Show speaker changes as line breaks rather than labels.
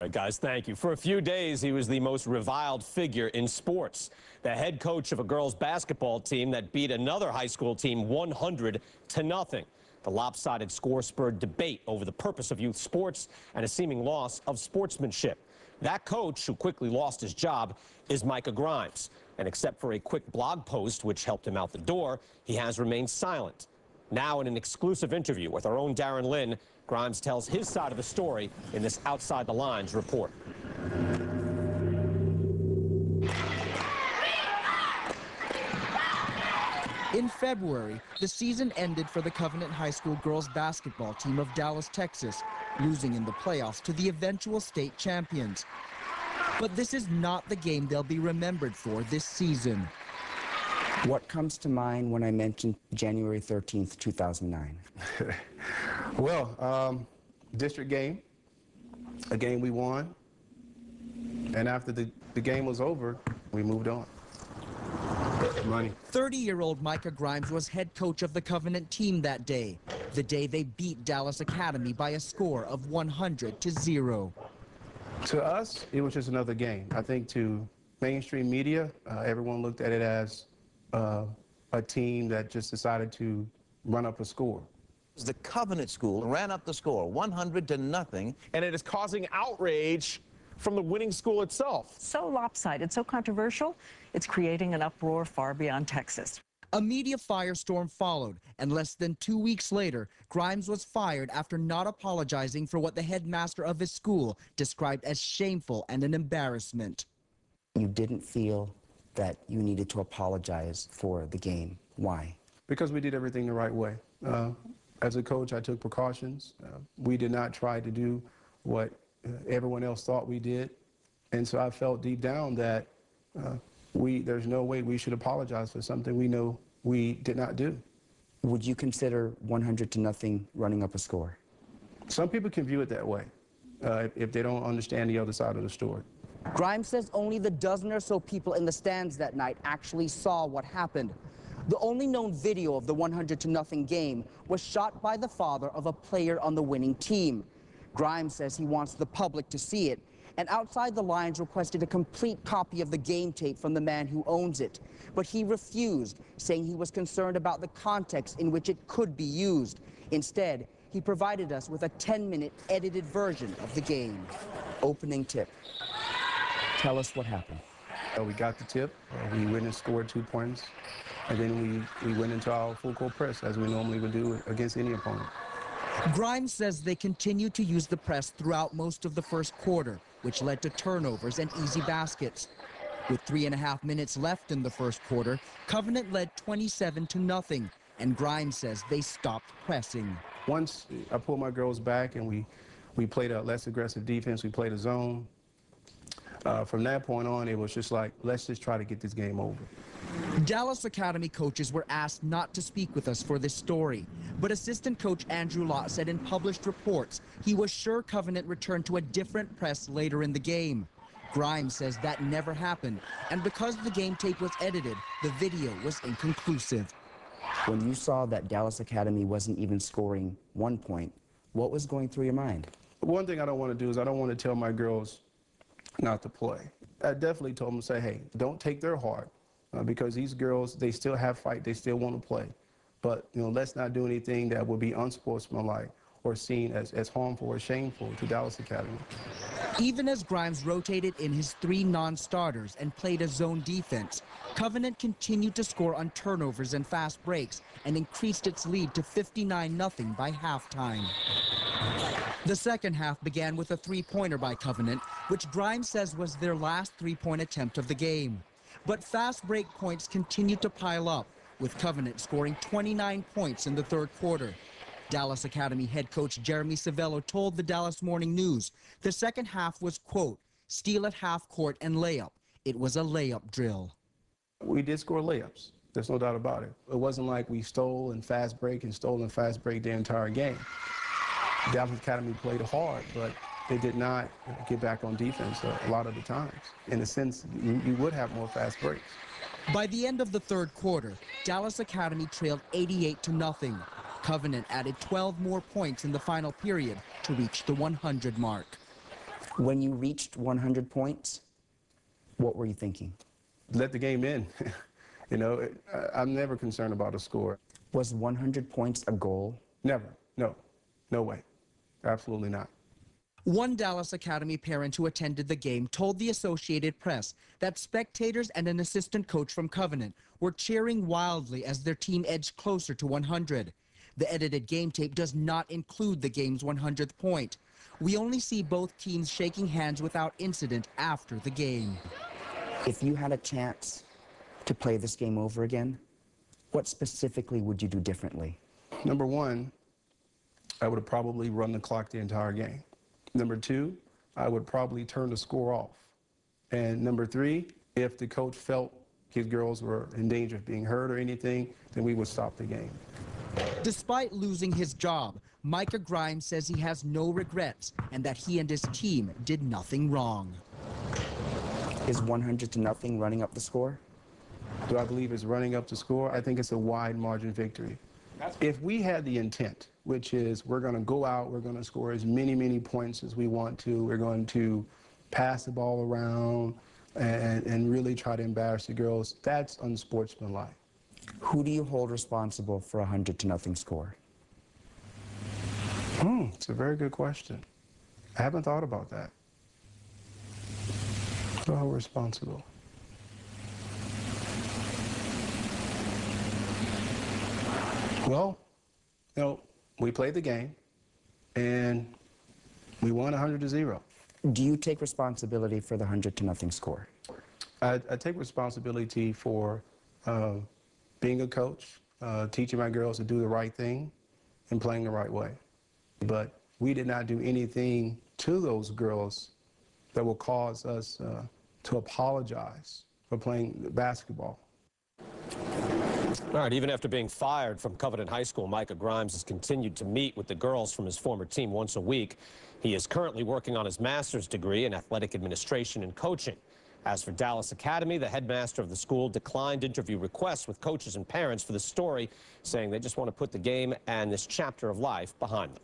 All right, guys, thank you. For a few days, he was the most reviled figure in sports. The head coach of a girls' basketball team that beat another high school team 100-0. The lopsided score spurred debate over the purpose of youth sports and a seeming loss of sportsmanship. That coach, who quickly lost his job, is Micah Grimes. And except for a quick blog post which helped him out the door, he has remained silent. Now, in an exclusive interview with our own Darren Lynn, Grimes tells his side of the story in this Outside the Lines report.
In February, the season ended for the Covenant High School girls basketball team of Dallas, Texas, losing in the playoffs to the eventual state champions. But this is not the game they'll be remembered for this season.
What comes to mind when I mention January 13th, 2009?
Well, district game, a game we won, and after the game was over, we moved on. Money.
30-year-old Micah Grimes was head coach of the Covenant team that day, the day they beat Dallas Academy by a score of 100-0.
To us, it was just another game. I think to mainstream media, everyone looked at it as a team that just decided to run up a score.
The Covenant School ran up the score 100-0,
and it is causing outrage from the winning school itself.
So lopsided, so controversial, it's creating an uproar far beyond Texas.
A media firestorm followed, and less than 2 weeks later, Grimes was fired after not apologizing for what the headmaster of his school described as shameful and an embarrassment.
You didn't feel that you needed to apologize for the game. Why?
Because we did everything the right way. As a coach, I took precautions. We did not try to do what everyone else thought we did. And so I felt deep down that there's no way we should apologize for something we know we did not do.
Would you consider 100-0 running up a score?
Some people can view it that way if they don't understand the other side of the story.
Grimes says only the dozen or so people in the stands that night actually saw what happened. The only known video of the 100-0 game was shot by the father of a player on the winning team. Grimes says he wants the public to see it, and Outside the Lines requested a complete copy of the game tape from the man who owns it. But he refused, saying he was concerned about the context in which it could be used. Instead, he provided us with a 10-minute edited version of the game. Opening tip. Tell us what happened.
We got the tip, we went and scored 2 points, and then we went into our full-court press as we normally would do against any opponent.
Grimes says they continued to use the press throughout most of the first quarter, which led to turnovers and easy baskets. With 3.5 minutes left in the first quarter, Covenant led 27-0, and Grimes says they stopped pressing.
Once I pulled my girls back and we played a less aggressive defense, we played a zone. From that point on, it was just like, let's just try to get this game over.
Dallas Academy coaches were asked not to speak with us for this story, but assistant coach Andrew Lott said in published reports he was sure Covenant returned to a different press later in the game. Grimes says that never happened, and because the game tape was edited, the video was inconclusive.
When you saw that Dallas Academy wasn't even scoring 1 point, what was going through your mind?
One thing I don't want to do is I don't want to tell my girls not to play. I definitely told them to say, hey, don't take their heart, because these girls, they still have fight, they still want to play. But, let's not do anything that would be unsportsmanlike or seen as harmful or shameful to Dallas Academy.
Even as Grimes rotated in his 3 non-starters and played a zone defense, Covenant continued to score on turnovers and fast breaks and increased its lead to 59-0 by halftime. The second half began with a 3-pointer by Covenant, which Grimes says was their last 3-point attempt of the game. But fast break points continued to pile up, with Covenant scoring 29 points in the third quarter. Dallas Academy head coach Jeremy Savello told the Dallas Morning News the second half was, quote, steal at half court and layup. It was a layup drill.
We did score layups. There's no doubt about it. It wasn't like we stole and fast break the entire game. Dallas Academy played hard, but they did not get back on defense a lot of the times. In a sense, you would have more fast breaks.
By the end of the third quarter, Dallas Academy trailed 88-0. Covenant added 12 more points in the final period to reach the 100 mark.
When you reached 100 points, what were you thinking?
Let the game in. You know, I'm never concerned about a score.
Was 100 points a goal?
Never. No. No way. Absolutely not.
One Dallas Academy parent who attended the game told the Associated Press that spectators and an assistant coach from Covenant were cheering wildly as their team edged closer to 100. The edited game tape does not include the game's 100th point. We only see both teams shaking hands without incident after the game.
If you had a chance to play this game over again, what specifically would you do differently?
Number one, I would have probably run the clock the entire game. Number two, I would probably turn the score off. And number three, if the coach felt his girls were in danger of being hurt or anything, then we would stop the game.
Despite losing his job, Micah Grimes says he has no regrets and that he and his team did nothing wrong.
Is 100-0 running up the score?
Do I believe it's running up the score? I think it's a wide margin victory. If we had the intent, which is we're going to go out, we're going to score as many points as we want to, we're going to pass the ball around and really try to embarrass the girls, that's unsportsmanlike.
Who do you hold responsible for a 100-0 score?
It's a very good question. I haven't thought about that. Who do I hold responsible? Well, you know, we played the game, and we won 100-0.
Do you take responsibility for the 100-0 score?
I take responsibility for being a coach, teaching my girls to do the right thing and playing the right way. But we did not do anything to those girls that will cause us to apologize for playing basketball.
All right, even after being fired from Covenant High School, Micah Grimes has continued to meet with the girls from his former team once a week. He is currently working on his master's degree in athletic administration and coaching. As for Dallas Academy, the headmaster of the school declined interview requests with coaches and parents for the story, saying they just want to put the game and this chapter of life behind them.